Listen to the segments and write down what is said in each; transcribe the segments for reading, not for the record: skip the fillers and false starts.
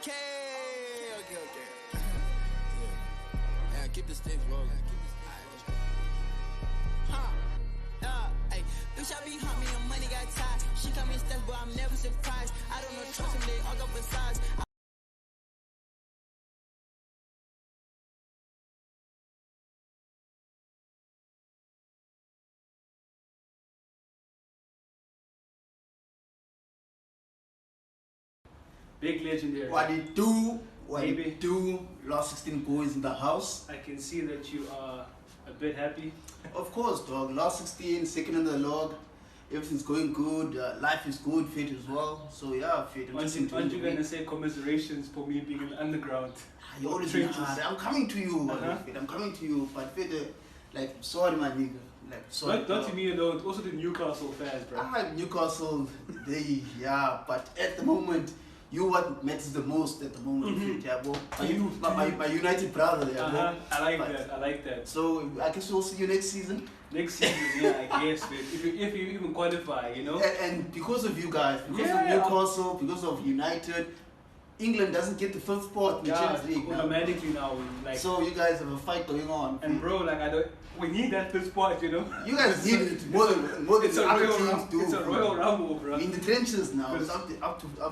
Okay. Yeah, keep the sticks rolling. Hey, bitch, I be hot, me and money got tied. She come in steps, but I'm never surprised. I don't know, trust him, they all go for size. Big legendary. What it do? What it do? Last 16 boys in the house. I can see that you are a bit happy. Of course, dog. Last 16, second in the log. Everything's going good. Life is good. Fit as well. So yeah, fit. Aren't you gonna say commiserations for me being in the underground? You always I'm coming to you. Fit. I'm coming to you. But fit, like, sorry, my nigga. Like, sorry. Not to me alone. Also the Newcastle fans, bro. Newcastle. But at the moment. You what matters the most at the moment, yeah, bro. My United brother, yeah, bro. I like that. So I guess we'll see you next season. Next season, yeah, I guess, man. If you even qualify, you know. And because of you guys, because of Newcastle, because of United, England doesn't get the first spot in the Champions League automatically now. Like, so you guys have a fight going on. And bro, like we need that first spot, you know. You guys need it more than other teams do. It's a Royal Rumble, bro. In the trenches now. It's up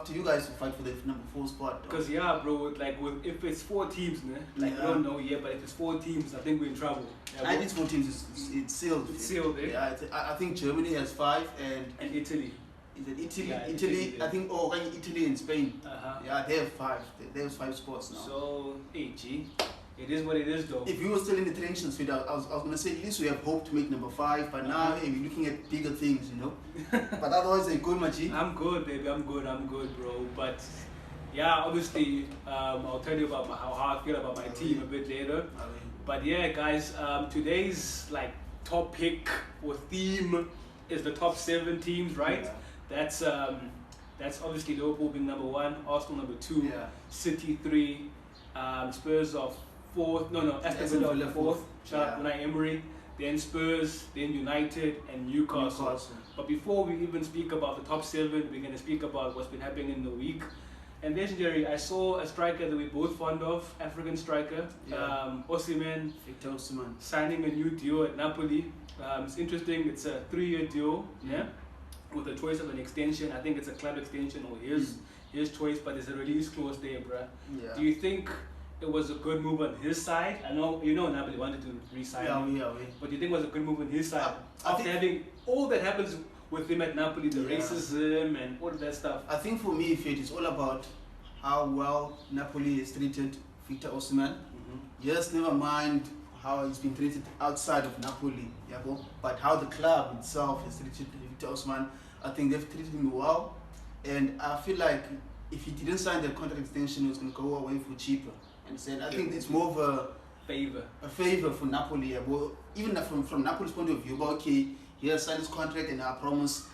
to you guys to fight for the number 4 spot. Because bro, like if it's 4 teams, I don't know yet, but if it's 4 teams, I think we're in trouble. I think 4 teams. It's sealed. It's sealed, eh? Yeah, I think Germany has 5 and Italy. Is it Italy? Yeah, Italy, I think. Oh, Italy and Spain. Yeah, they have 5. They have 5 spots now. So, it is what it is, though. If you were still in the trenches, I was gonna say at least we have hope to make number 5. But now, we're looking at bigger things, you know. But otherwise, they're good, Machi. I'm good, baby. I'm good, bro. But yeah, obviously, I'll tell you about how I feel about my team a bit later. But yeah, guys, today's like topic or theme is the top 7 teams, right? Yeah. That's obviously Liverpool being number 1, Arsenal number 2, City 3, Spurs of 4th. Aston Villa 4th. Shout out Unai Emery. Then Spurs, then United, and Newcastle. But before we even speak about the top 7, we're going to speak about what's been happening in the week. And legendary, I saw a striker that we're both fond of, African striker, Osimhen. Victor Osimhen. Signing a new deal at Napoli. It's interesting. It's a 3-year deal, with a choice of an extension. I think it's a club extension or his choice, but there's a release clause there, bruh. Yeah. Do you think it was a good move on his side? I know Napoli wanted to re-sign him, but do you think it was a good move on his side after having all that happens with him at Napoli, the racism and all of that stuff? I think for me, it's all about how well Napoli has treated Victor Osimhen. Yes, never mind how he's been treated outside of Napoli, but how the club itself has treated Victor Osimhen. I think they've treated him well, and I feel like if he didn't sign the contract extension, he was going to go away for cheaper. And said, I think it's more of a favor for Napoli. Even from Napoli's point of view, okay, he has signed his contract, and I promise,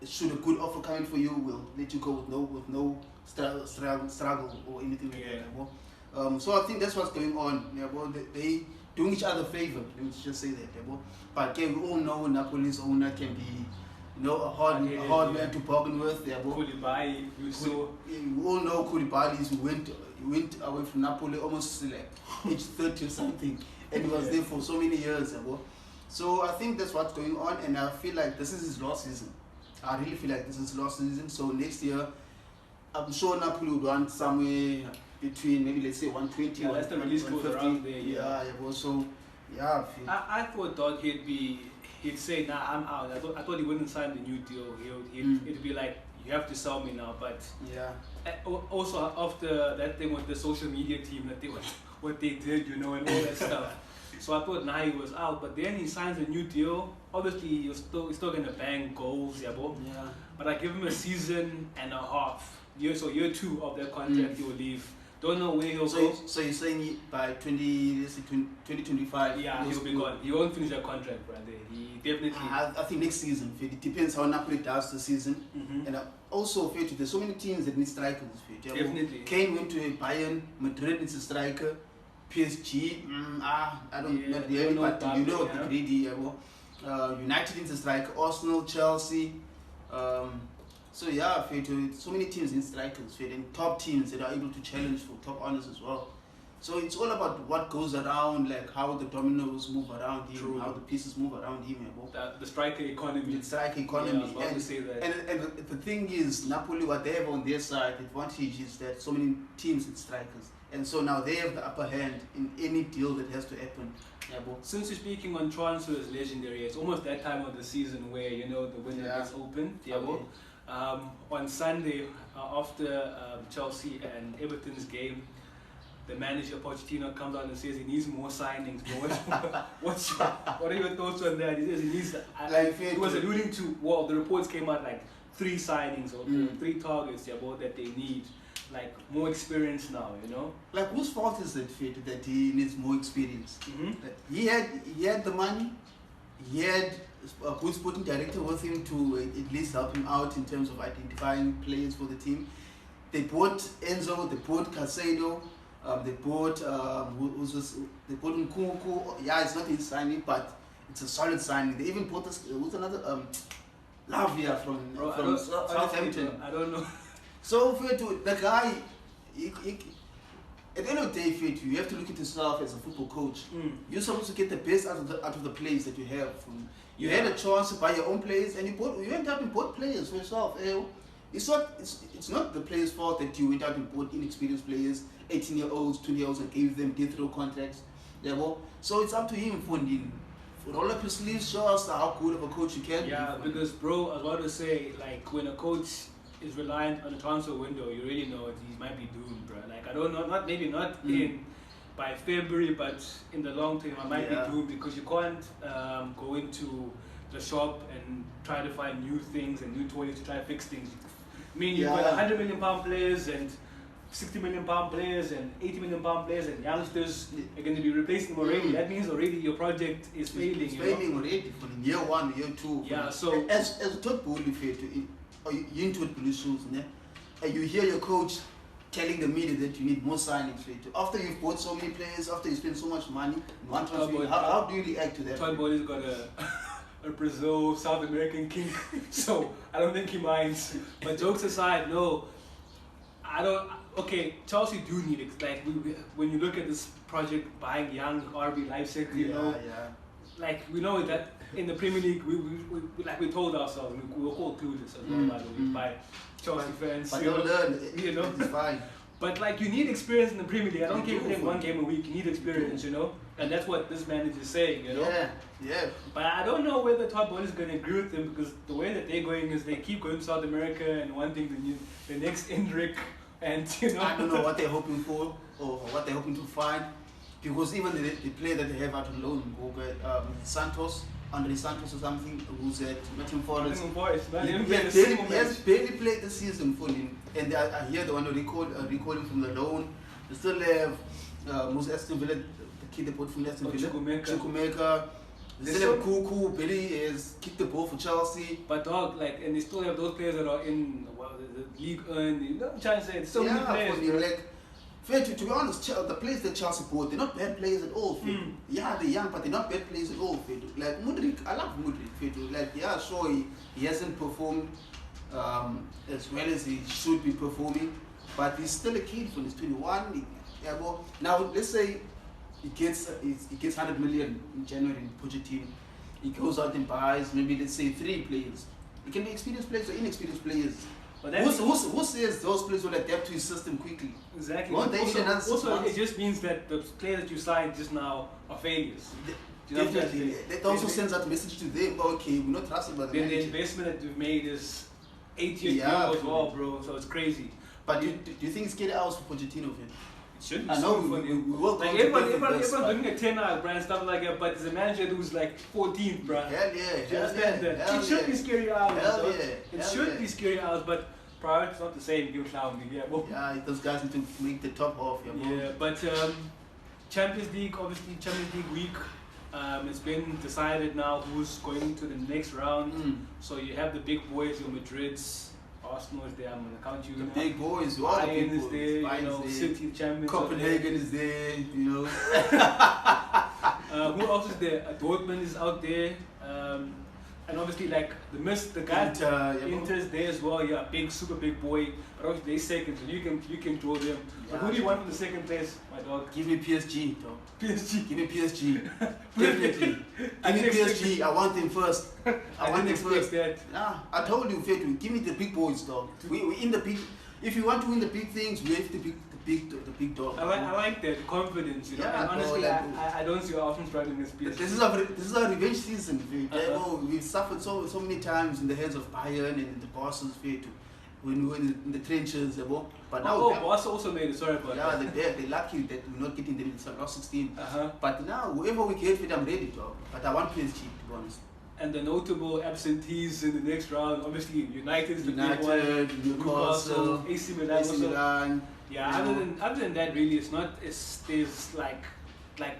should a good offer come in for you, we'll let you go with no struggle or anything like that. So I think that's what's going on. They doing each other a favor. Let me just say that. But we all know Napoli's owner can be, a hard man to bargain with. Koulibaly, we all know Koulibaly went away from Napoli almost like age 30 or something, and he was there for so many years. So I think that's what's going on, and I feel like this is his last season. I really feel like this is his last season. So next year, I'm sure Napoli would want somewhere between maybe, let's say, 120 or that's the release clause around there. I thought, dog, he'd say, nah, I'm out. I thought he wouldn't sign the new deal. It'd be like, you have to sell me now. But also after that thing with the social media team, what they did, and all that stuff. So I thought, nah, he was out. But then he signs a new deal. Obviously, he's still gonna bang goals, But I give him a season and a half. So year 2 of that contract, he will leave. Don't know where he'll go. So you're saying by 2025? Yeah, he'll be gone. He won't finish that contract, brother. He definitely. I think next season. It depends how Napoli does the season. And also, there's so many teams that need strikers. Definitely. Kane went to Bayern. Madrid needs a striker. PSG. I don't know really, but the greedy. United needs a striker. Arsenal, Chelsea. So yeah, so many teams in strikers, and top teams that are able to challenge for top honors as well. So it's all about what goes around, like how the dominoes move around him, True. how the pieces move around him. The striker economy. The striker economy. Yeah, I was about to say that. And the thing is, Napoli, what they have on their side, the advantage is that so many teams with strikers. And so now they have the upper hand in any deal that has to happen. Yeah, since you're speaking on transfers legendary, it's almost that time of the season where, you know, the window gets open. Yeah, okay. On Sunday, after Chelsea and Everton's game, the manager Pochettino comes out and says he needs more signings. What are your thoughts on that? He says he needs. He was alluding to, well, the reports came out like 3 signings or 3 targets that they need. Like more experience now, you know. Like whose fault is it, Fit, that he needs more experience? He had the money. He had a good sporting director with him to at least help him out in terms of identifying players for the team. They bought Enzo. They bought Casado. They bought they bought Nkunku. Yeah, it's not his signing, but it's a solid signing. They even bought who's another Lavia from Southampton. I don't know. So the guy, at the end of the day, you have to look at yourself as a football coach. You're supposed to get the best out of the players that you have. You had a chance to buy your own players, and you went out and bought players for yourself. It's not the players' fault that you went out and bought inexperienced players, 18-year-olds, 20-year-olds, and gave them death row contracts. Yeah, so it's up to him for roll up your sleeves, show us how good of a coach you can be. Yeah, because bro, I was about to say, like when a coach is reliant on a transfer window, you really know he might be doomed, bro. Like I don't know, not in by February, but in the long term, I might be doomed because you can't go into the shop and try to find new things and new toilets to try to fix things. I mean, you've got £100 million players and £60 million players and £80 million players and youngsters are going to be replacing them already. That means already your project is failing. It's failing already for year 1, year 2. Yeah, so as a top bully, you into blue shoes, and you hear your coach telling the media that you need more signings. After you've bought so many players, after you spend so much money in one transfer, how do you react to that? Todd Boyle's got a Brazil South American king, so I don't think he minds. But jokes aside, no, I don't. Okay, Chelsea do need it. Like when you look at this project, buying young RB Leipzig, you know, like we know that in the Premier League, we told ourselves we were all clueless as well, by the way, by Chelsea fans. But they'll learn, you know, it's fine. But like you need experience in the Premier League. I don't care if you play 1 game a week. You need experience, you know, and that's what this manager is saying, you know. Yeah. But I don't know whether Todd Boehly is going to agree with him because the way that they're going is they keep going to South America and wanting the next Endrick, and you know. I don't know what they're hoping for or what they're hoping to find, because even the player that they have out on loan, Andre Santos or something, who's at Nottingham Forest. He has barely played the season for him, and I hear they want to recall him from the loan. They still have Aston Villa, the kid they bought from Aston Villa, Chukwuemeka. They still have Kuku. Billy has kicked the ball for Chelsea. But dog, like, and they still have those players that are in the league. You know what I'm trying to say? It's so many players. To be honest, the players that Chelsea bought, they're not bad players at all. Yeah, they're young, but they're not bad players at all. Like Mudryk, I love Mudryk. Like, yeah, sure, he hasn't performed as well as he should be performing, but he's still a kid when he's 21. Now, let's say he gets 100 million in January in Pochettino. He goes out and buys maybe, let's say, 3 players. It can be experienced players or inexperienced players. But who says those players will adapt to his system quickly? Exactly. Also, it just means that the players that you signed just now are failures. Definitely. That also sends that message to them, okay, we're not trusted by the manager. The investment that you've made is 8 years ago as well, bro, so it's crazy. But do you think it's getting out for Pochettino? It should be. I know we will like everyone's looking at 10 out, and stuff like that, but there's a manager who's like 14th, bro. Hell yeah. Do you understand that? It should be scary hours. It should be scary hours, but priority's not the same. Yeah, those guys need to make the top off. Yeah, but Champions League, obviously Champions League week. It's been decided now who's going to the next round. So you have the big boys, your Madrids. Arsenal is there, I'm going to count you. The big boys, Bayern is there, you know, City champions. Copenhagen is there, you know. Who else is there? Dortmund is out there. And obviously, like the guy Inter's there as well. Yeah, big, super big boy. But obviously they're second, so you can draw them. Yeah, but who do you want for the second place, my dog? Give me PSG, dog. PSG. Give me PSG. Definitely. Give me PSG. I want them first. I want them first. That. Nah, I told you, Fetu, give me the big boys, dog. We in the big. If you want to win the big things, we have to pick the big dog. I like that confidence, you know. Yeah, and honestly, like, I don't see often struggling this PSG. This is our revenge season. We've suffered so many times in the hands of Bayern and the Boston's Fetu. When we were in the trenches, but now Barca also made it. Sorry about that. Yeah, they're lucky that we're not getting them in last 16. But now, whoever we get with, I'm ready, dog. But I want PSG, to be honest. And the notable absentees in the next round, obviously United, Newcastle, AC Milan. Yeah, other than that, really, there's like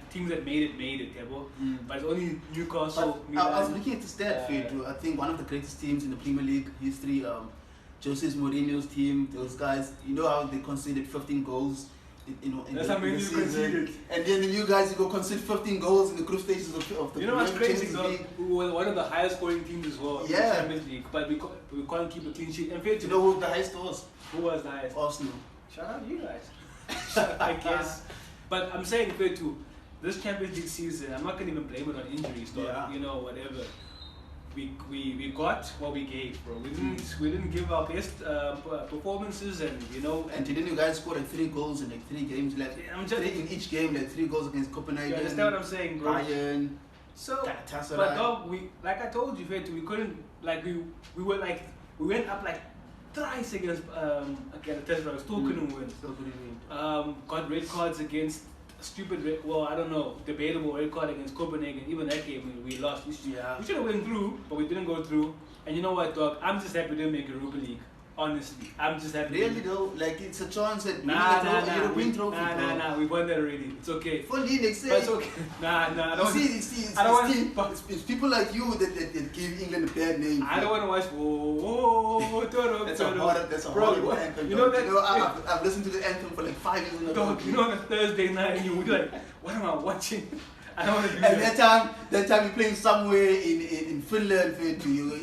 teams that made it, yeah, but it's only Newcastle. But I was looking at the stat, I think one of the greatest teams in the Premier League history, Jose Mourinho's team, those guys, you know how they conceded 15 goals in that's the, how many in the you season. conceded. And then the new guys, you go concede 15 goals in the group stages of the You know what's crazy, though? League. We were one of the highest scoring teams as well in the Champions League, but we can't keep a clean sheet. And you know who the highest was? Who was the highest? Arsenal. Shout out you guys. I guess. But I'm saying, Fetu, this Champions League season, I'm not going to even blame it on injuries, though. Yeah. You know, whatever. We got what we gave, bro. We didn't give our best performances, and you know. And then you guys scored like 3 goals in like 3 games, like I'm just in each game, like 3 goals against Copenhagen. You understand what I'm saying, bro? Bayern. So, but dog, like I told you, Fetu, we couldn't we went up like thrice against Galatasaray, still couldn't win. Got red cards against debatable red card against Copenhagen. Even that game we lost. We should have went through, but we didn't go through. And you know what, dog? I'm just happy to make Europa League. Honestly, I'm just happy. Really though, like it's a chance that European trophy. We won that already. It's okay. For league, it's okay. It's people like you that give England a bad name. I don't want to watch. That's a horrible anthem. You know that? I've listened to the anthem for like 5 years in a row. You know, on a Thursday night, and you're like, what am I watching? I don't want to do and that time you're playing somewhere in Finland,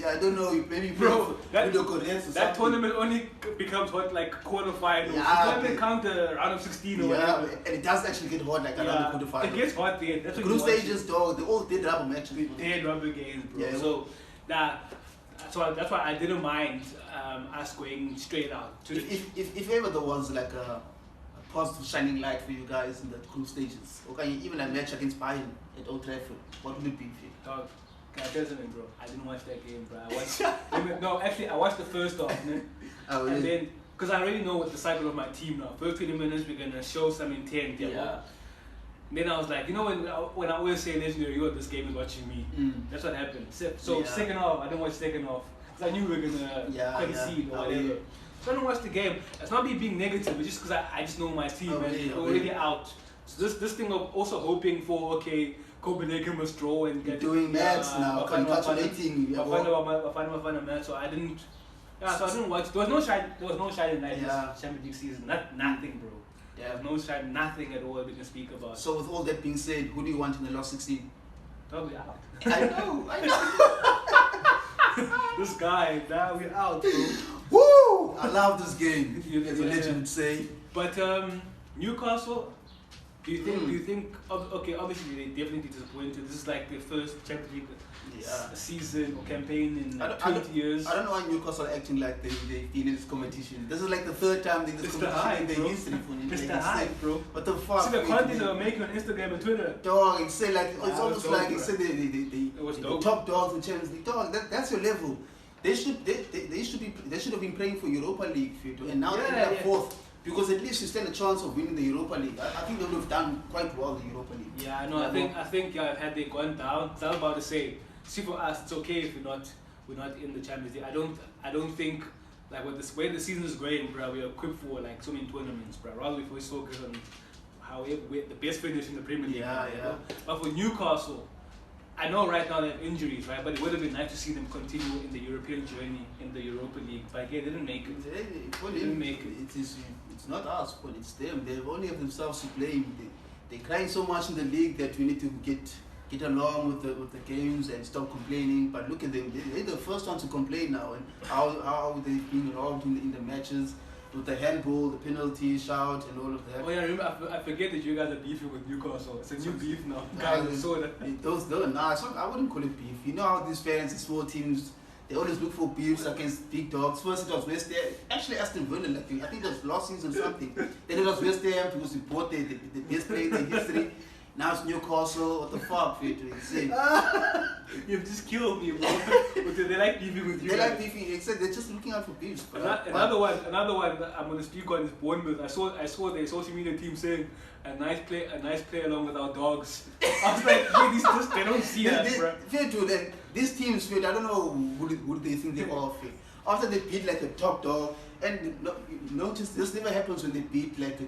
I don't know, maybe that tournament only becomes hot like quarterfinals. Yeah, it doesn't count the round of 16 or whatever. And it does actually get hot like around the quarterfinals. It gets hot there. That's what group stages, dog, they all did rubber matches. Dead rubber games, bro. Yeah. So that's why I didn't mind us going straight out. If ever there was like a positive shining light for you guys in the group stages, okay, even a match against Bayern at Old Trafford, what would it be for you? Dog, can I tell you something, bro? I didn't watch that game, bro. I watched the first half, man. And then, because I already know what the cycle of my team now. First 20 minutes, we're going to show some intent. Yeah. Then I was like, you know, when I always say legendary, you this game is watching me. That's what happened. So second half, I didn't watch second half. Because I knew we were going to concede or whatever. So I don't watch the game. It's not me being negative, it's just because I just know my team and we're already out. So this thing of also hoping for, Copenhagen must draw and get doing maths now, congratulating. Final match. So I didn't watch. There was no shining light this Champions League season. Nothing, bro. Yeah, no shine, nothing at all we can speak about. So with all that being said, who do you want in the last 16? Probably out. I know. This guy, now we're out, bro. Woo! I love this game, as a legend would say. But Newcastle, do you think? Okay, obviously they definitely disappointed. This is like their first Champions League season or campaign in 20 years. I don't know why Newcastle are acting like they've been in this competition. This is like the 3rd time they this competition in their history. It's the hype, bro. What the fuck? See the content they were making on Instagram and Twitter. Dog, it's almost like it's the top dogs in Champions League. Dog, that's your level. They should have been playing for Europa League, and now they're 4th. Because at least you stand a chance of winning the Europa League. I think they would have done quite well in the Europa League. Yeah, I know. I think had they gone down, I was about to say, see, for us, it's okay if we're not in the Champions League. I don't think like with this way the season is going, bro. We're equipped for like so many tournaments, bro. Rather if we focus on how we're the best finish in the Premier League. Yeah. But for Newcastle, I know right now they have injuries, right? But it would have been nice to see them continue in the European journey in the Europa League. But again, they didn't make it. They didn't make it. It's not us, but it's them. They only have themselves to blame. They're crying so much in the league that we need to get get along with the games and stop complaining. But look at them; they're the first ones to complain now, and how they've been involved in the matches with the handball, the penalty shout, and all of that. Oh yeah, remember, I forget that you guys are beefing with Newcastle. It's a new beef now. Guys, I saw that. Those nah, I wouldn't call it beef. You know how these fans, the small teams, they always look for beefs against big dogs. First it was West Ham, actually Aston Villa, like, I think it was last season or something. Then it was West Ham because we bought the best player in the history. Now it's Newcastle. What the fuck, Fred? You've just killed me, bro. They like beefing with you. They like beefing, except they're just looking out for beefs. Another one that I'm gonna speak on is Bournemouth. I saw their social media team saying a nice play along with our dogs. I was like, yeah, they don't see us, bro. Fair to them. These teams, Fred, I don't know who they think they are, Fred. After they beat like a top dog, and notice this never happens when they beat like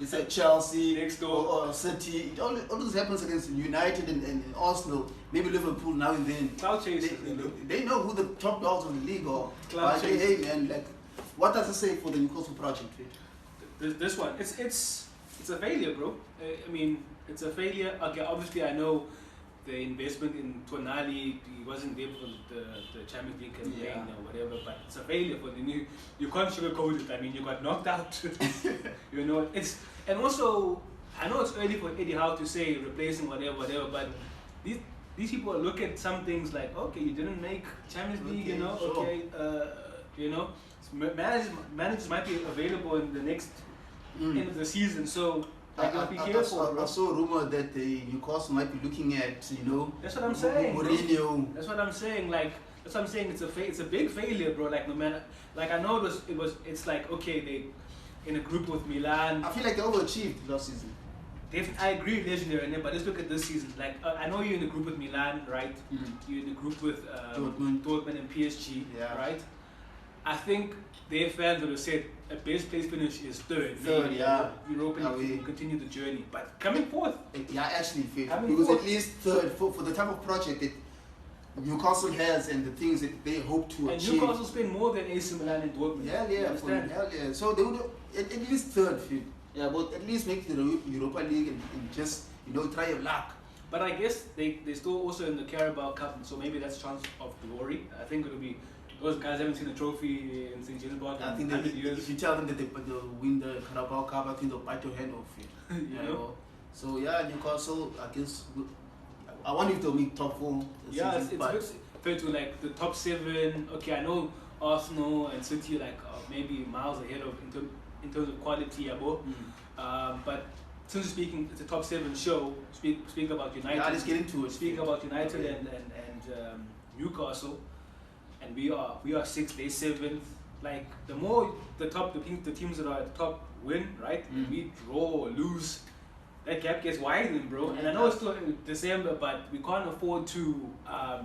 it's like Chelsea next door or City. It always happens against United and Arsenal, maybe Liverpool now and then. Cloud chasers, they know who the top dogs of the league are. Cloud chasers. Hey man, like, what does it say for the Newcastle project? This one, it's a failure, bro. I mean, it's a failure. Okay, obviously I know the investment in Tonali, he wasn't there for the Champions League campaign or whatever, but it's a failure for the new. You can't sugarcoat it. I mean, you got knocked out. You know, and also I know it's early for Eddie Howe to say replacing whatever, but these people look at some things like, okay, you didn't make Champions League, you know, sure. okay, you know, managers might be available in the next end of the season, so. Be careful, I saw a rumor that the Newcastle might be looking at, you know. That's what I'm saying. Mourinho. That's what I'm saying. Like, that's what I'm saying. It's a big failure, bro. Like, no matter, like I know it's like, okay, they in a group with Milan. I feel like they overachieved last season. I agree, legendary, but let's look at this season. Like, I know you're in a group with Milan, right? You're in a group with Dortmund and PSG, right? I think their fans would have said a best place finish is third. Europa League continue the journey, but coming fourth. Yeah, actually, because at least third for the type of project that Newcastle has and the things that they hope to achieve. And Newcastle spend more than AC Milan and Dortmund. Yeah. So they would at least third. Yeah, but at least make the Europa League and just, you know, try your luck. But I guess they still also in the Carabao Cup, so maybe that's chance of glory. I think it'll be. Those guys haven't seen a trophy in St. James's Park in 100 years. If you tell them that they'll win the Carabao Cup, I think they'll bite your hand off. You know? So yeah, Newcastle, I guess, I wonder if they'll make top 4. Yeah, it's fair to like the top 7. Okay, I know Arsenal and City like maybe miles ahead of in terms of quality, but since we're speaking, it's a top 7 show. Speak about United. Yeah, let's get into it. Speak about United and Newcastle. And we are 6th, they're 7th. Like the more the teams that are at the top win, right? And we draw or lose, that gap gets widened, bro. And I know it's still in December, but we can't afford to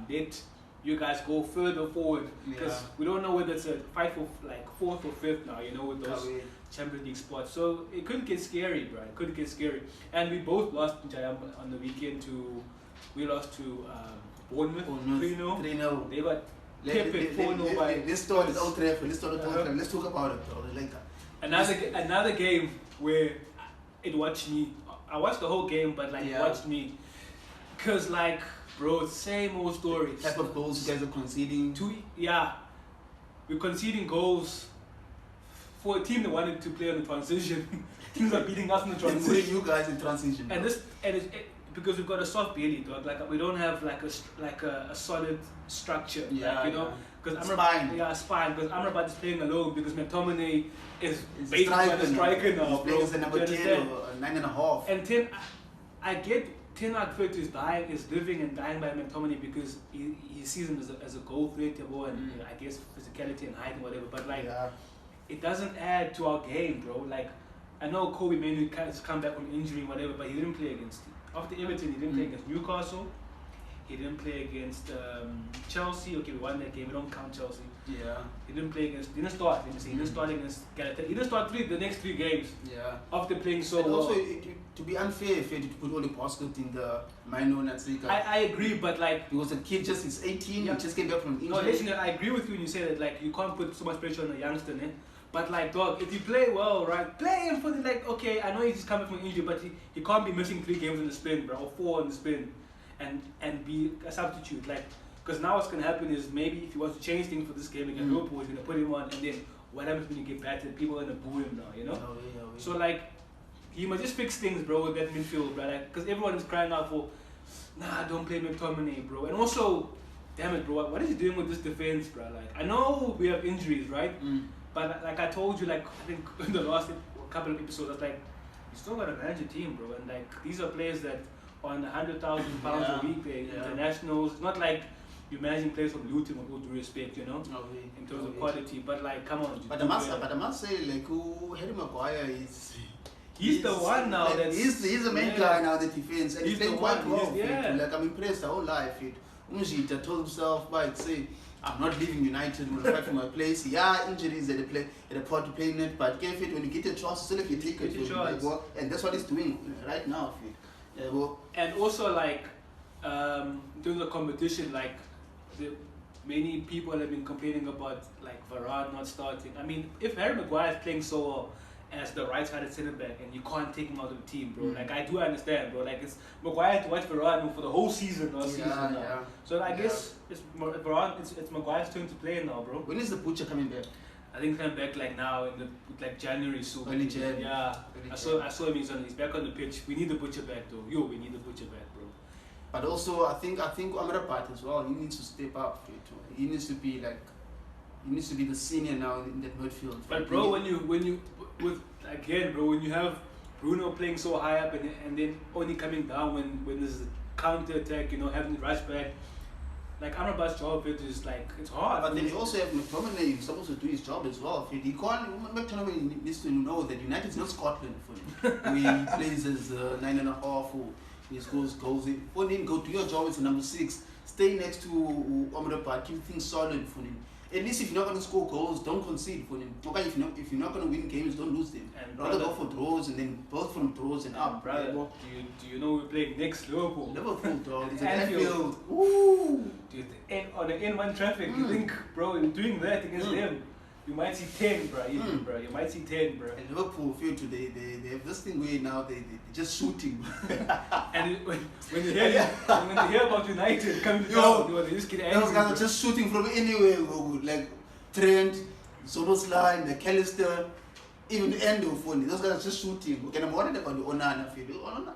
let you guys go further forward because we don't know whether it's a fight for like 4th or 5th now. You know, with those Champions League spots. So it could get scary, bro. It could get scary. And we both lost on the weekend we lost to Bournemouth 3-0. They got. Let's start with Old Trafford. Let's talk about it, bro. Like another game where it watched me. I watched the whole game, but like it watched me, cause like, bro, same old story. Type of goals you guys are conceding. We're conceding goals for a team that wanted to play on the transition. Teams are beating us in the transition. You guys in transition. And because we've got a soft belly, dog. Like we don't have like a solid structure. Yeah, you know, because spine. Yeah, spine. Because Amrabat is playing alone because McTominay is basically the striker now, bro. He's playing as a number 10 or 9.5. And 10, I get 10 is living and dying by McTominay because he sees him as a goal threat, and I guess physicality and height and whatever. But like, it doesn't add to our game, bro. Like, I know Kobe Manu has come back from injury and whatever, but he didn't play against. After Everton, he didn't play against Newcastle. He didn't play against Chelsea. Okay, we won that game. We don't count Chelsea. Yeah. He didn't play against. Didn't start. Let me say. He didn't start against Galatasaray. He didn't start the next 3 games. Yeah. After playing so well. Also, to be unfair, if you put all the baskets in the minor Natsika. I agree, but like because the kid just is 18. He just came back from injury. No, listen. I agree with you when you say that like you can't put so much pressure on a youngster, né? But like, dog, if you play well, right, play him for the, like, okay, I know he's just coming from injury, but he can't be missing 3 games in the spin, bro, or 4 in the spin. and be a substitute. Like, because now what's gonna happen is maybe if he wants to change things for this game against Liverpool, he's gonna put him on, and then what happens when you get battered? People are gonna boo him now, you know. So like, he must just fix things, bro, with that midfield, bro. Like, because everyone is crying out for, nah, don't play McTominay, bro. And also, damn it, bro, what is he doing with this defense, bro? Like, I know we have injuries, right? But like I told you, like I think in the last couple of episodes, I was like, you still gotta manage a team, bro. And like, these are players that are on £100,000 a week, they're internationals. It's not like you're managing players from Luton, with all due respect, you know, in terms of quality. But like, come on. But I must say, like, Harry Maguire is. He's the one now. He's the main guy now. The defense, and he's playing quite well. Yeah. Like, I'm impressed the whole life. Umjita told himself, "But say, I'm not leaving United. We'll fight for my place." Yeah, injuries at the part to play in it, but get fit when you get a chance. Still, if you take it, and that's what he's doing right now. And also, like, in terms of competition, like, many people have been complaining about like Varane not starting. I mean, if Harry Maguire is playing so well as the right-sided centre back, and you can't take him out of the team, bro. Like, I do understand, bro. Like, it's Maguire to watch Varane for the whole season last season now. Yeah. So I guess it's Varane. It's Maguire's turn to play now, bro. When is the Butcher coming back? I think he's coming back like now in like January soon. Early Jan. Yeah. I saw him. He's back on the pitch. We need the Butcher back, though. We need the Butcher back, bro. But also, I think Amrabat as well. He needs to step up. He needs to be like. He needs to be the senior now in that midfield. But bro, when you have Bruno playing so high up and then only coming down when there's a counter attack, you know, having to rush back, like Amrabat's job, it's like, it's hard. But then you also have McTominay who's supposed to do his job as well. He can't. McTominay needs to know that United's not Scotland for him. He plays as 9.5 or he scores goals. For him, go do your job as a number 6. Stay next to Amrabat. Keep things solid for him. At least if you're not going to score goals, don't concede for him. Okay, if you're not going to win games, don't lose them. And rather go for draws and then both from draws and up. Brother, do you know we're playing next Liverpool? Liverpool, dog. It's an Anfield. Woo! On the N1 traffic, you think, bro, in doing that against them, you might see 10, bro. Bro, you might see 10, bro. And Liverpool feel today they have this thing where now they're just shooting. And when you hear about United coming down, they just get angry. Those guys are just shooting from anywhere, like Trent, Soboslai, McAllister, even Endo Phone. Those guys are just shooting. Okay, I'm worried about the Onana.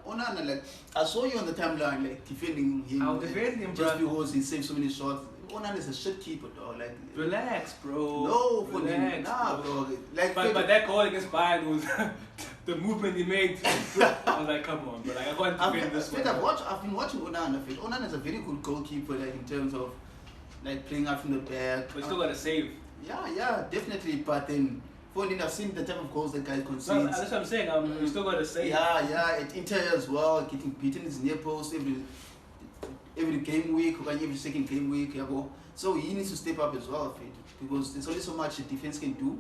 Onana, like, I saw you on the timeline, like, defending him. I'll defend him, just because he saved so many shots. Onana is a shit keeper, dog. Like, relax, bro. No, for him. Nah, bro. Like, but that goal against Bayern was the movement he made. I was like, come on, bro. Like, I can't defend this one. I've been watching Onana. Onana is a very good goalkeeper, like, in terms of like playing out from the back. But still got to save. Yeah, definitely. But then, for him, I've seen the type of goals that guy concedes. No, that's what I'm saying. You still got to save. Yeah. At Inter as well, getting beaten his near post every game week, or every second game week. So he needs to step up as well, because there's only so much the defense can do.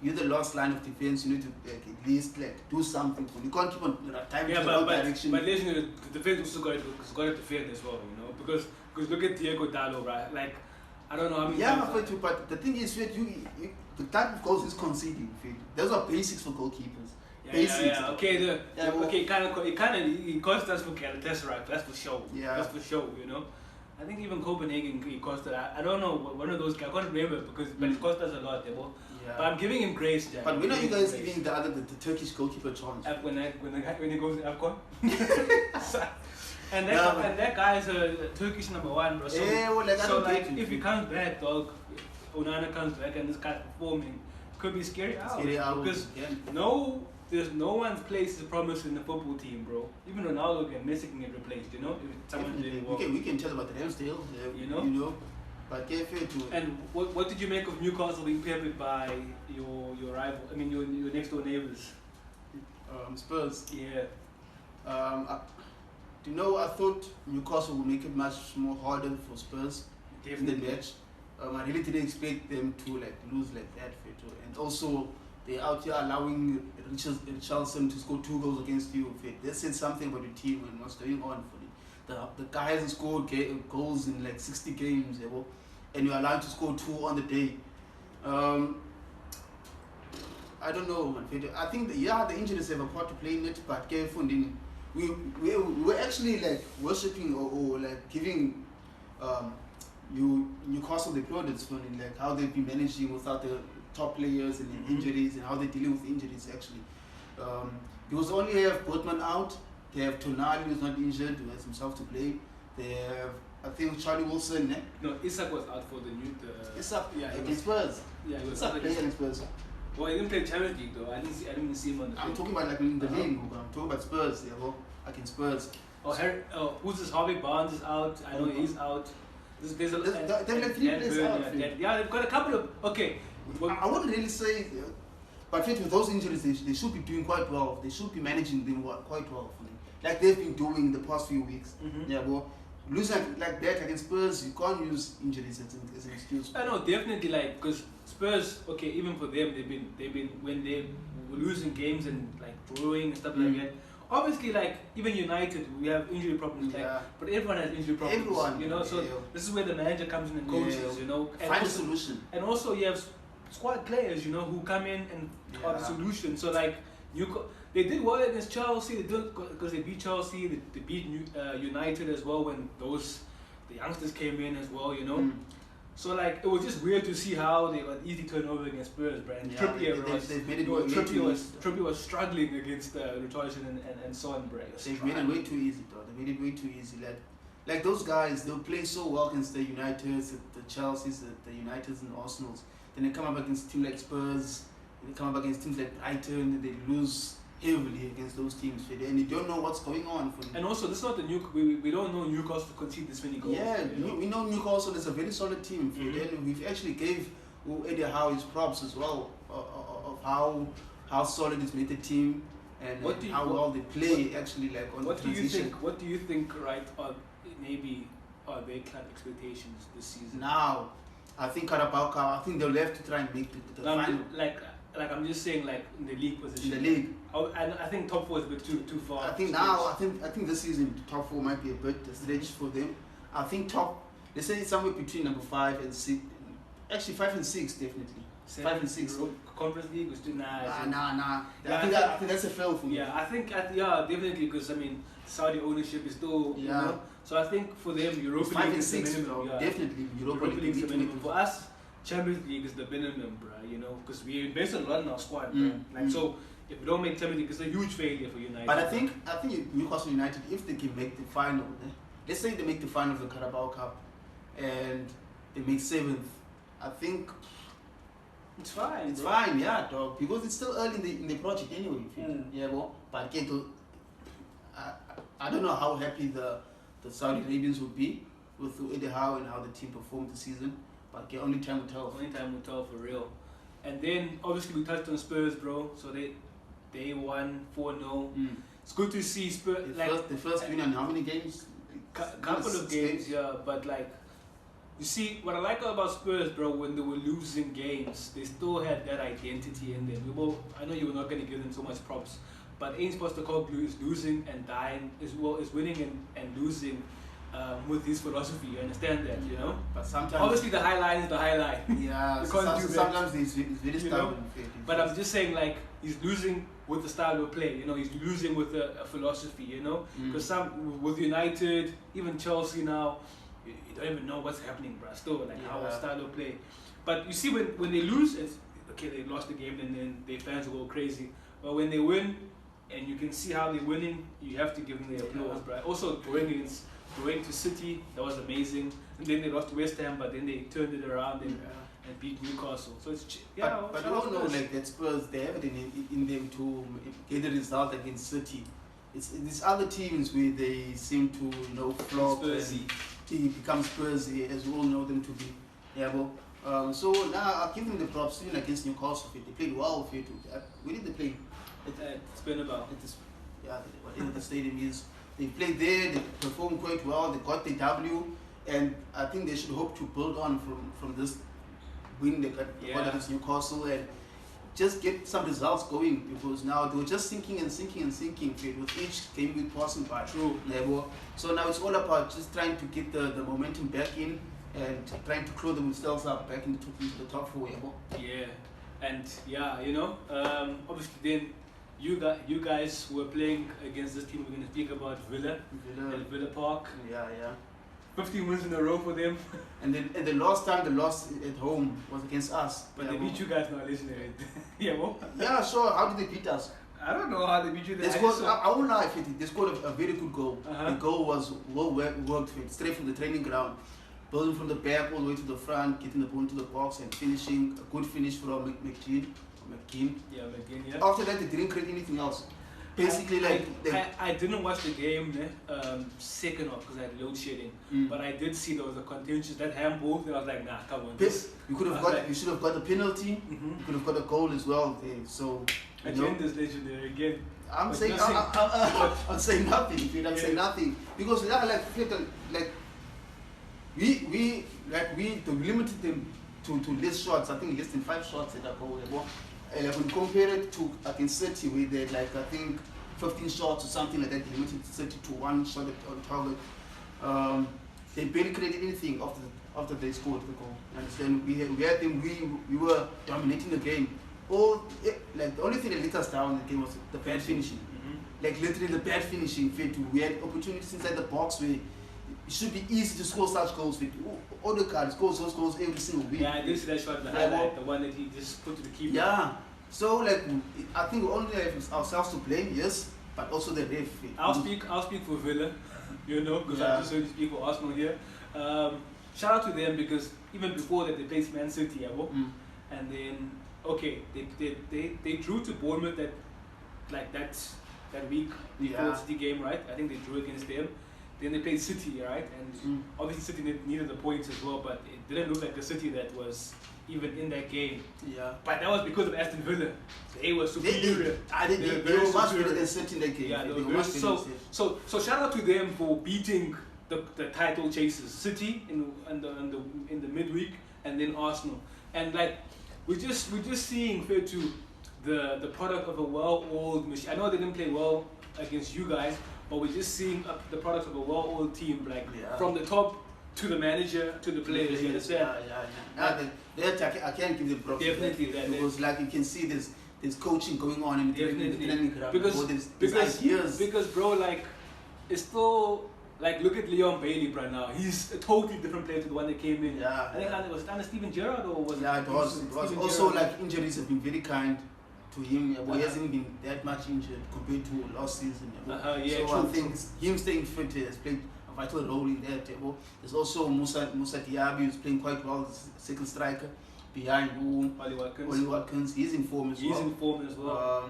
You're the last line of defense. You need to at least do something. You can't keep on time to the direction. But listen, the defense also got to defend as well, you know, because look at Diego Dallo, right? Like, I don't know how many. Yeah, but the thing is, the type of goals he's conceding, those are basics for goalkeepers. Basics. Yeah. Okay, it cost us for Galatasaray. That's for sure. Yeah. That's for sure. You know. I think even Copenhagen it cost us. I don't know, one of those. I can't remember but it cost us a lot. Yeah. But I'm giving him grace, Jack. But when are you guys giving the Turkish goalkeeper chance? When he goes to AFCON. And that guy is a Turkish number 1, bro. So, if he comes back, dog, Onana comes back and this guy's performing, could be scary out. Because there's no one's place is promised in the football team, bro. Even Ronaldo and Messi can get replaced, you know, if someone did well. We can tell about Ramsdale, you know. But careful too. And what did you make of Newcastle being peppered by your rival? I mean, your next door neighbors. Spurs. Yeah. I thought Newcastle would make it much more harder for Spurs in the match. I really didn't expect them to lose like that, and also they're out here allowing Richarlison to score 2 goals against you. That said something about the team and what's going on for them. The guy hasn't scored goals in like 60 games, and you're allowed to score 2 on the day. I don't know, man. I think the injuries have a part to play in it, but careful. we're actually like worshipping or like giving Newcastle the plaudits for like how they've been managing without the top players and injuries and how they're dealing with injuries actually. Because they only have Botman out, they have Tonali who's not injured, who has himself to play. They have, I think, Charlie Wilson. No, Isak was out for the new. Isak, yeah, against Spurs. Yeah, he was Isak played against Spurs. Well, he didn't play Champions League though. I didn't see him on the. I'm talking about like in the league. I'm talking about Spurs. Yeah, well, against Spurs. Who's this? Harvey Barnes is out. I know he's out. There's a. They've like 3 players out. Yeah, they've got a couple of. Okay. I wouldn't really say, but with those injuries, they should be doing quite well. They should be managing them quite well for them. Like they've been doing the past few weeks. Yeah, well, losing like that against Spurs, you can't use injuries as an excuse. I know, definitely, like, because Spurs, okay, even for them, they've been when they were losing games and like drawing and stuff like that. Obviously, like even United, we have injury problems. Like, but everyone has injury problems. Everyone, you know. So this is where the manager comes in and coaches. You know, and find a solution. And also, you have squad players, you know, who come in and are the solution. So like they did well against Chelsea. They did because they beat Chelsea. They beat United as well when the youngsters came in as well, you know. So like it was just weird to see how they got easy turnover against Spurs, bro. And Trippier was struggling against Richarlison and Son, bro. They've made it way too easy, though. They made it way too easy. Like those guys, they'll play so well against the Uniteds, the Chelseas, the Uniteds and Arsenals. Then they come up against teams like Spurs. They come up against teams like Brighton. They lose heavily against those teams, and you don't know what's going on for them. And also, this is not the we don't know Newcastle to concede this many goals. Yeah, we know Newcastle is a very solid team. Then we've actually gave Eddie Howe his props as well of how solid he's made the team and how well they play actually like on the transition. What do you think? Right, maybe are their club expectations this season? Now, I think Carabao Cup. I think they'll have to try and make the final. Like I'm just saying, like in the league position. In the league, I think top 4 is a bit too far. I think now, I think this season top 4 might be a bit a stretch for them. I think let's say somewhere between number 5 and 6. Actually, 5 and 6 definitely. 5 and 6. Conference League was too nice. Nah. I think that's a fail for me. Yeah, I think definitely because I mean Saudi ownership is still you know. So I think for them Europa League is the minimum. Definitely Europa League is the minimum. For us, Champions League is the minimum, bro. You know, because we invested a lot in our squad, bro. So if we don't make Champions League, it's a huge failure for United. But I think Newcastle United, if they can make the final, let's say they make the final of the Carabao Cup, and they make 7th, I think it's fine. It's fine, yeah, dog. Because it's still early in the project anyway. Yeah, well, but I don't know how happy the Saudi Arabians would be with Eddie Howe and how the team performed this season. But only time will tell. Only time will tell for real. And then obviously we touched on Spurs, bro. So they won 4-0. It's good to see Spurs the first win in how many games? Couple of games, yeah. But like, you see, what I like about Spurs, bro, when they were losing games, they still had that identity in them. I know you were not going to give them so much props, but Ain't Postecoglou is losing and dying, is winning and losing. With his philosophy, you understand that, you know. But sometimes, obviously, the high line is the high line. Yeah, sometimes he's very stubborn. But I'm just saying, like, he's losing with the style of play. You know, he's losing with a philosophy. You know, because with United, even Chelsea now, you don't even know what's happening, bro. Still, like our style of play. But you see, when they lose, it's okay. They lost the game, and then their fans will go crazy. But when they win, and you can see how they're winning, you have to give them the applause, bro. Also, going to City, that was amazing. And then they lost to West Ham, but then they turned it around and beat Newcastle. So it's but you all know like that Spurs, they have it in them to get a result against City. It's these other teams where they seem to flop and become Spursy, as we all know them to be. Yeah, but so now I'll give them the props even against Newcastle. They played well. Where did they play? At Spinnerball. Whatever the stadium is. They played there, they performed quite well, they got the W, and I think they should hope to build on from this win they got against Newcastle and just get some results going, because now they were just sinking with each game week passing by. True. So now it's all about just trying to get the momentum back in and trying to claw themselves up back into the top 4. Yeah, and you know, obviously then you guys were playing against this team. We're going to speak about Villa at Villa Park. Yeah. 15 wins in a row for them. And the last time they lost at home was against us. But they beat you guys now, legendary. Yeah, well. Yeah, sure. How did they beat us? I don't know how they beat you. They scored, I won't lie, they scored a very good goal. Uh-huh. The goal was well worked for it, straight from the training ground. Building from the back all the way to the front, getting the ball into the box and finishing. A good finish from McGinn. Yeah, McGinn, yeah. After that, they didn't create anything else. Basically, I didn't watch the game second off because I had load shedding. But I did see there was a contentious that handball. And I was like, nah, come on. You should have got a penalty. You could have got a goal as well there. So agenda's legendary again. I'm saying nothing. I'm saying nothing because we limited them to less shots. I think less than 5 shots at that goal. When you compare it to against City, we did I think 15 shots or something like that. They limited City to 1 shot on target. They barely created anything after they scored the goal. You understand? We had them. We were dominating the game. The only thing that let us down in the game was the bad finishing. Like literally the bad finishing. We had opportunities inside the box where it should be easy to score such goals. Odegaard scores those goals every single week. Yeah, I did see that shot, the highlight, the one that he just put to the keeper. Yeah. So I think we only have ourselves to blame, yes, but also the ref. I'll speak for Villa, because I just heard you speak for Arsenal here. Shout out to them because even before that they played Man City, and then they drew to Bournemouth that week before the City game, right? I think they drew against them. Then they played City, right? And obviously City needed the points as well, but it didn't look like the City that was even in that game. Yeah. But that was because of Aston Villa. They were superior. They were much better than City in that game. Yeah, they were so shout out to them for beating the title chasers, City in the midweek, and then Arsenal. And we're just seeing fair to the product of a well-oiled machine. I know they didn't play well against you guys, but we're just seeing the product of a well-oiled team, from the top to the manager to the players. You understand? I can't give them props. Definitely, because you can see there's coaching going on in the training ground. Because bro, it's still look at Leon Bailey right now. He's a totally different player to the one that came in. Yeah. I think it was under Steven Gerrard or was it? Yeah, it was. Also, injuries have been very kind to him. He hasn't been that much injured compared to last season. I think him staying fit has played a vital role in that. There's also Musa Diaby who's playing quite well as second striker behind Oli Watkins. He's in form as well.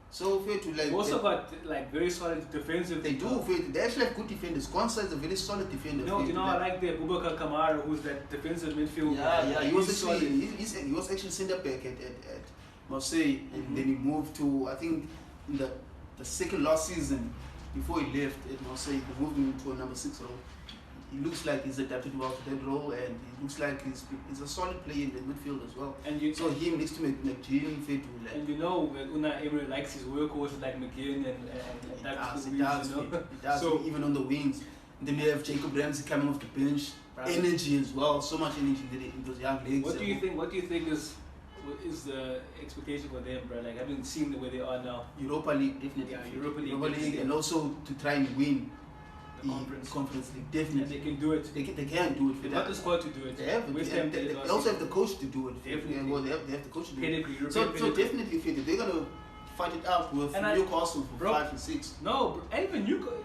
So fair to They also got very solid defensive. They do. They actually have good defenders. Kwanzaa is a very solid defender. I like the Boubacar Kamara, who's that defensive midfielder. Yeah. He was actually centre back at Marseille, and then he moved to, I think, in the second last season before he left at Marseille, they moved him to a number 6 role. He looks like he's adapted well to that role, and he looks like he's a solid player in the midfield as well. And so him next to McGinn, fit to And Unai Emery likes his workhorses like McGinn and he does. So even on the wings. And then we have Jacob Ramsey coming off the bench. Right. Energy as well, so much energy in those young legs. What do you think is the expectation for them, bro? Having seen the way they are now. Europa League, definitely. Yeah, Europa League, and also to try and win the conference league, definitely. And they can do it. They can do it. They got the squad to do it. They also have the coach to do it. Definitely. They have the coach to do it. So definitely, if they're gonna fight it out with Newcastle for 5 and 6. No, even Newcastle.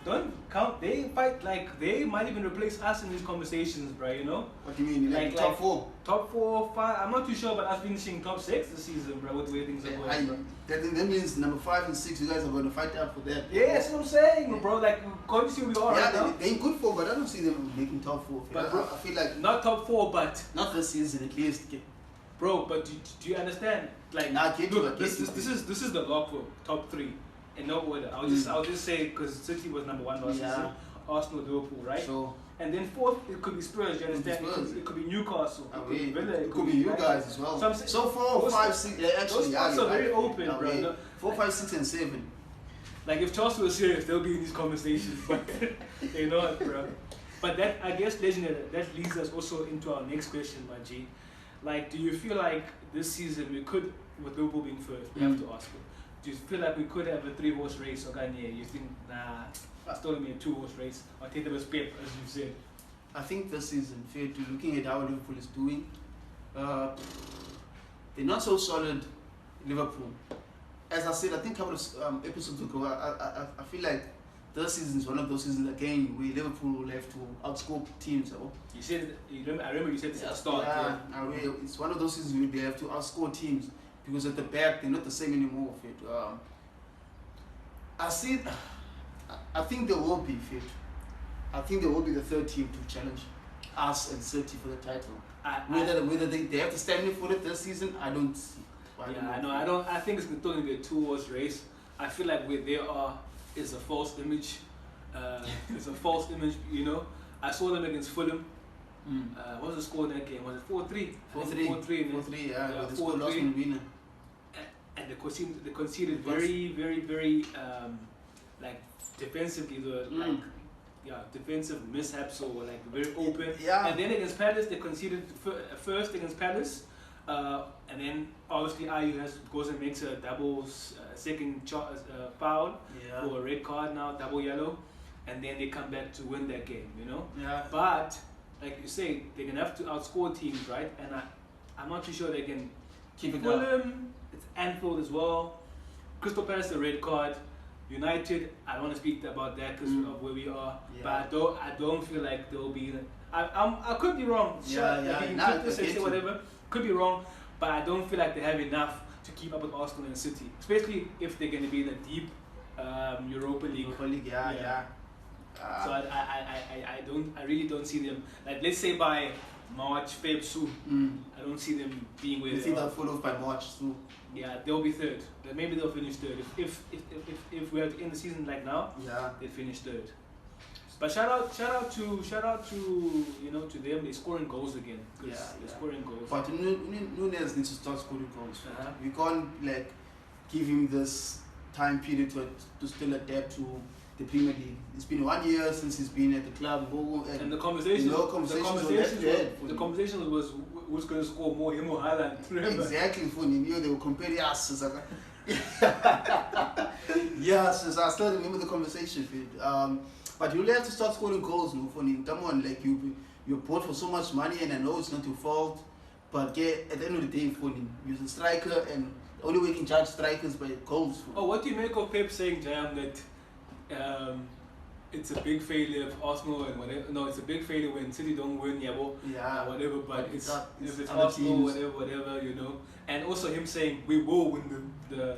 Don't count. They fight they might even replace us in these conversations, bro. What do you mean? Top 4? Top 4, 5. I'm not too sure, but us finishing top 6 this season, bro. With the way things are going, bro. That means number 5 and 6, you guys are going to fight out for that. Yeah, that's what I'm saying, bro. Can't you see who we are right now? They're in good form, but I don't see them making top 4. But bro, I feel like not top 4, but not this season at least. Bro, but do you understand? This is the lock for top 3. In no order. I'll just say because City was number 1 last season, Arsenal, Liverpool, right? Sure. And then 4th, it could be Spurs. You understand? It could be Newcastle. It could be Villa. It could be you guys as well. So 4, 5, 6. Those spots are very open, bro. 4, 5, 6, and 7. If Chelsea was serious, they'll be in these conversations, but they know it, bro. But that, I guess, legendary. That leads us also into our next question, my G. Do you feel like this season we could, with Liverpool being first, we have to ask them. Do you feel like we could have a 3-horse race or Kanye? You think, nah, it's still gonna be a 2-horse race? Or take them as Pep, as you said. I think this season, fair to looking at how Liverpool is doing, they're not so solid, Liverpool. As I said, I think a couple of episodes ago, I feel like this season is one of those seasons again where Liverpool will have to outscore teams. You said, I remember you said this at the start. Yeah. It's one of those seasons where they have to outscore teams because at the back they're not the same anymore. Fit. I think they will be fit. I think they will be the third team to challenge us and City for the title. Whether they have to stand in for it this season, I don't see. I think it's going to be a 2-horse race. I feel like where they are is a false image. It's a false image, you know. I saw them against Fulham. What was the score in that game? Was it 4-3? 4-3, yeah. 4-3. And they conceded very, very, very like defensively. Defensive mishaps or like very open. Yeah. And then against Palace, they conceded first against Palace. And then obviously Ayew goes and makes a double second foul for a red card now, double yellow, and then they come back to win that game, you know. Yeah. But like you say, they're gonna have to outscore teams, right? And I'm not too sure they can keep it Fulham. It's Anfield as well. Crystal Palace a red card. United, I don't want to speak about that because of where we are, but I don't feel like they'll be. I could be wrong. Say whatever. Could be wrong, but I don't feel like they have enough to keep up with Arsenal and City, especially if they're going to be in the deep Europa League. So I really don't see them. Like, let's say by March, Feb, soon. I don't see them being where they are. You think they'll fall off by March soon? Yeah, they'll be third. Maybe they'll finish third. If we are in the season like now, they finish third. But shout out to to them. They're scoring goals again. They're scoring goals. But Nunes needs to start scoring goals. We can't like give him this time period to still adapt to the Premier League. It's been 1 year since he's been at the club. And the conversation was who's going to score more, him or Haaland. Exactly, funny. They were comparing us. Yes, I still remember the conversation. But you'll have to start scoring goals, no, funny. Come on, like you're bought for so much money, and I know it's not your fault. But at the end of the day, funny, you're a striker, and the only way you can judge strikers by goals. Oh, what do you make of Pep saying, Jam, that it's a big failure of Arsenal and whatever? No, it's a big failure when City don't win, whatever. But if it's Arsenal, whatever, you know. And also him saying we will win the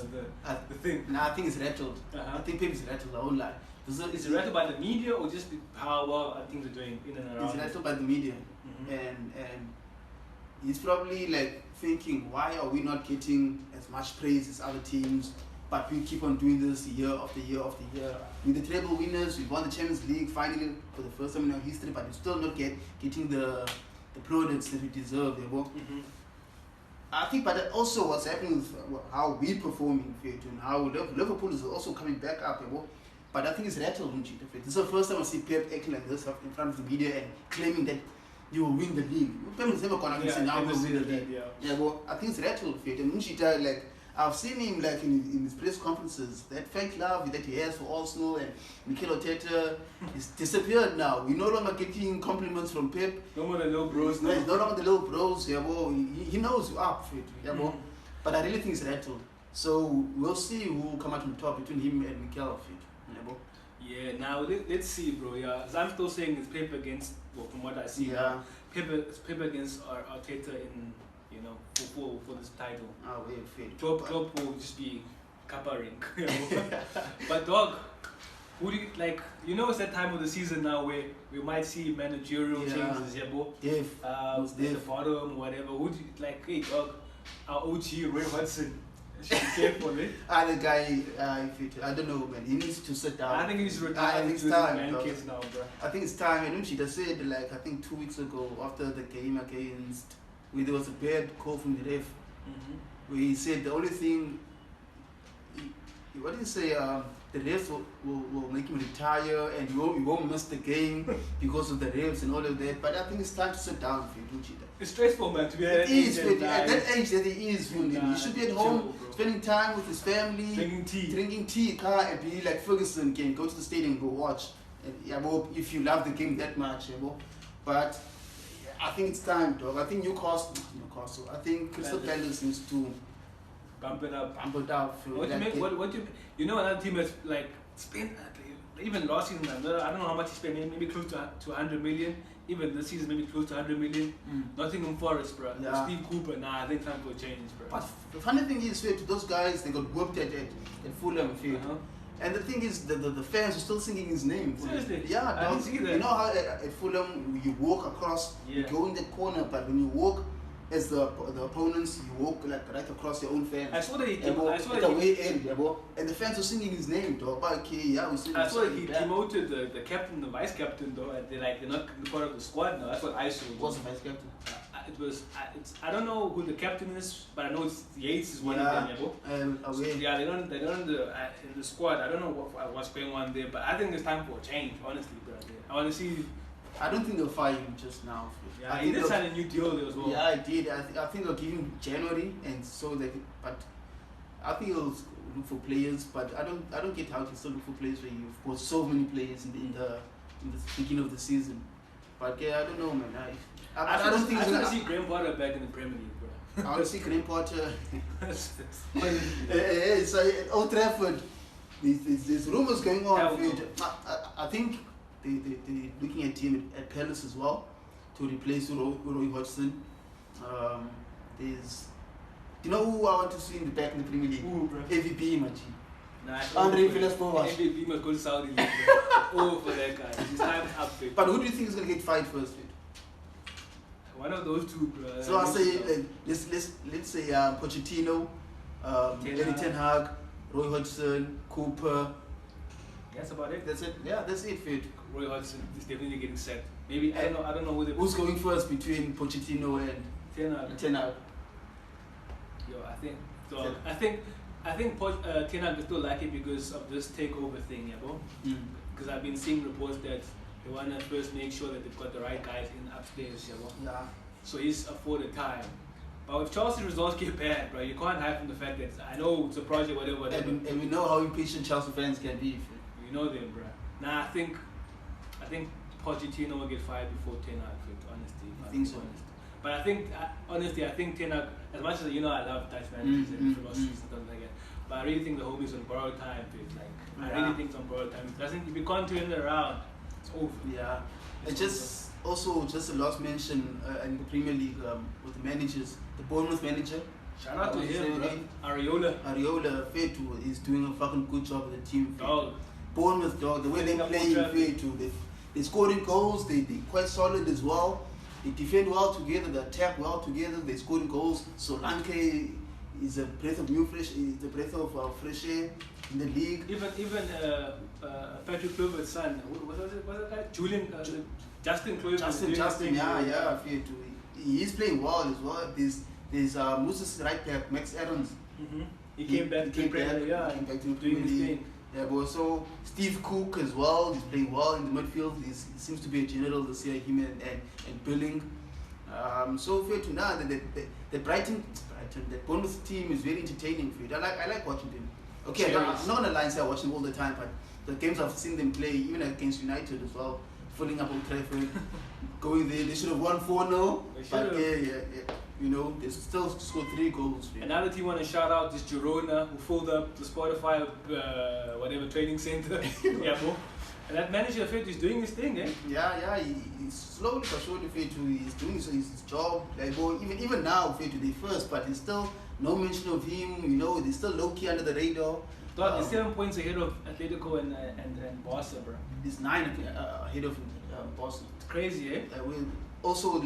thing. Nah, I think it's rattled. I think Pep is rattled. I won't lie. Is it rattled by the media or just how well things are doing in and around? It's rattled by the media, and he's probably like thinking, why are we not getting as much praise as other teams? But we keep on doing this year after year after year. We're the treble winners. We won the Champions League finally for the first time in our history, but we're still not getting the plaudits that we deserve. I think, but also what's happening with how we performing, and how Liverpool is also coming back up. But I think it's rattled. This is the first time I see Pep acting like this in front of the media and claiming that you will win the league. Pep is never going to say now we'll win the league. I think it's rattled. And Munchita, like, I've seen him like in his press conferences, that fake love that he has for Arsenal and Mikel Arteta is disappeared now. We're no longer getting compliments from Pep. No more the little bros. No, he's no longer the little bros. He knows you're up. But I really think it's rattled. So we'll see who will come out on top between him and Mikel. Yeah, now let's see, bro. Yeah, as I'm still saying it's Pep against. Well, from what I see, Pep against Arteta in for this title. Klopp will just be covering. But dog, who do you like? It's that time of the season now where we might see managerial changes. At the bottom, whatever. Who do you like? Hey, dog, our OG Roy Hodgson. Should be careful, eh? The guy, I don't know, man. He needs to sit down. I think he needs to retire. I think it's time, now, bro. I think it's time. And she just said, like, I think 2 weeks ago, after the game against, where there was a bad call from the ref, where he said the only thing what do you say? The refs will make him retire, and you won't miss the game because of the refs and all of that. But I think it's time to sit down for you, Uchida. It's stressful, man, to be at that age that he is, Nah, he should be at home, spending time with his family, drinking tea, and be like Ferguson can go to the stadium and go watch. And, yeah, well, if you love the game that much, yeah, well. But I think it's time, dog. I think Newcastle. I think Crystal Palace needs to bump it up. What you know, another team that's like spent even last season. I don't know how much he spent. Maybe close to 100 million. Even this season, maybe close to 100 million. Nottingham Forest, bro. Yeah. Steve Cooper. Nah, I think time for a change, bro. But the funny thing is, to those guys, they got whooped at Fulham. And the thing is, the fans are still singing his name. Seriously? Yeah, I didn't see that. You know how at Fulham, you walk across, you go in the corner, but when you walk as the opponents, you walk like right across your own fans. I saw that he way end, and the fans were singing his name, dog. But okay, yeah, we see. I saw that he demoted the captain, the vice captain, though. And they're not part of the squad now. That's what I saw. What's the vice captain? I don't know who the captain is, but I know it's Yates is one of them. So, yeah, they're not in the squad. I don't know what's going on there, but I think it's time for a change, honestly, bro. I want to see. I don't think they'll fire him just now. Yeah, he did sign a new deal there as well. Yeah, I did. I think they'll give him January, and so they. But I think he'll look for players. But I don't get how he still look for players when you've got so many players in the beginning of the season. But yeah, I don't know, man. I don't think. I want to see Graham Potter back in the Premier League, bro. I want to see Graham Potter. So at Old Trafford, there's rumors going on. I think they're looking at him at Palace as well to replace Roy Hodgson. You know who I want to see in the back in the Premier League? Who, bro? AVP, man. Nah, Andre Villas-Boas. AVP must go to Saudi League, bro. For that guy. His time's up, bro. But who do you think is gonna get fired first, man? One of those two, bro. So I say let's say Pochettino, Eddie Ten Hag, Roy Hodgson, Cooper. That's about it. That's it. Yeah, that's it, Fit. Roy Hodgson is definitely getting set. Maybe I don't know who's going first between Pochettino and Ten Hag. Yo, I think Ten Hag is still like it because of this takeover thing, yeah, bro. Because I've been seeing reports that they want to first make sure that they've got the right guys in upstairs, yeah, bro. Yeah. So he's afforded time. But if Chelsea results get bad, bro, you can't hide from the fact that I know it's a project, whatever. And we know how impatient Chelsea fans can be. You know them, bro. Nah, I think Pochettino will get fired before Ten Hag, honestly. I think so. Honest. But I think, honestly, Ten Hag, as much as I love Dutch managers and philosophies and stuff like that, but I really think the homie's on borrowed time, I really think it's on borrowed time. If you can't turn it around, it's over. Yeah. Just a last mention in the Premier League with the managers, the Bournemouth manager. Shout out to him, bro. Areola Fetu is doing a fucking good job with the team. Dog. Bournemouth, dog, the way they play Fetu, they scoring goals, they're quite solid as well. They defend well together, they attack well together, they scoring goals. Solanke is a breath of fresh air in the league. Even Patrick Kluivert's son, what was it? Justin Kluivert. Justin, yeah. He's playing well as well. There's Moses right back, Max Adams. He came back to the Premier League. Yeah, but also Steve Cook as well. He's playing well in the midfield. He seems to be a general this year. Him and Billing. So fair to now the Brighton, the Bournemouth team is very entertaining. I like watching them. Okay, I'm not gonna lie and say I watch them all the time, but the games I've seen them play, even against United as well, filling up Old Trafford, going there, they should have won 4-0. But yeah. They still scored 3 goals. Another team I want to shout out is Girona, who filled up the Spotify training center. Yeah, bro. And that manager is doing his thing, eh? Yeah, he's slowly but surely he's doing his job. Like, even now, they're first, but there's still no mention of him. They're still low key under the radar. They're 7 points ahead of Atletico and Barca, bro. There's 9 ahead of Barca. It's crazy, eh? Also,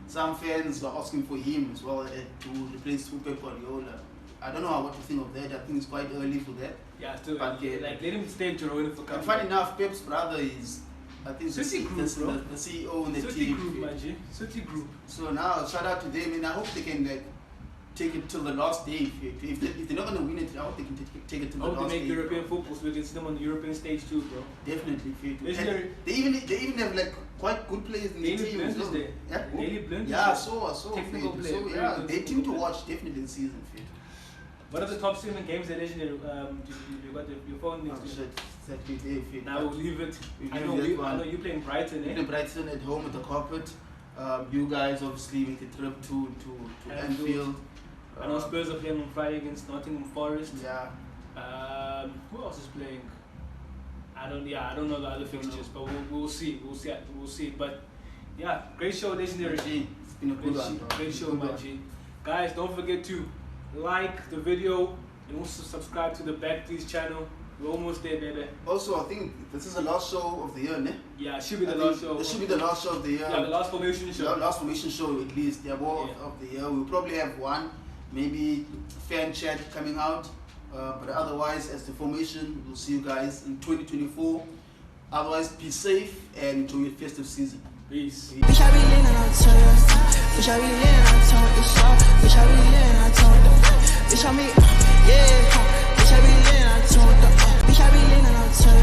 some fans are asking for him as well to replace Pep Guardiola. I don't know what to think of that. I think it's quite early for that. Yeah, still. But let him stay in Girona for a couple. And funny enough, Pep's brother is, I think, the CEO in the City team. Group, man. City Group. So now, shout out to them, and I hope they can take it till the last day. If they're not gonna win it, I hope they can take it till the I hope last they make day. European football so we can see them on the European stage too, bro. Definitely, Legendary. they even have like quite good players in the Daily team. Blind is there. Yeah, Daily Blind is yeah, I there. saw. Technical Fit. player, So very yeah, good they technical team to player. watch definitely this season. Fit. What are the top 7 games that Legendary? You got your phone next Oh, to you. shit. Exactly, they fit. Now we'll leave it. We'll I leave that know one. you playing Brighton, eh? In Brighton at home with the carpet. You guys obviously make the trip to Anfield. I know Spurs are playing on Friday against Nottingham Forest. Yeah. Who else is playing? I don't know the other fixtures, but we'll see. But yeah, great show, Legendary. It's been a good one. Great show, my G. Guys, don't forget to like the video and also subscribe to the Backtees channel. We're almost there, baby. Also, I think this is the last show of the year, ne? Yeah, it should be the last show. This should be the last show of the year. Yeah, the last formation show. The last formation show, at least. Yeah, of the year. We'll probably have one, maybe fan chat coming out. But otherwise, as the formation, we'll see you guys in 2024. Otherwise, be safe and enjoy your festive season. Peace. Bitch, I be leaning on Toya. Bitch, I be leaning on Toya. Bitch, I be leaning on Toya. Bitch, I be, yeah. Bitch, I be leaning on Toya. Bitch, I be leaning on Toya.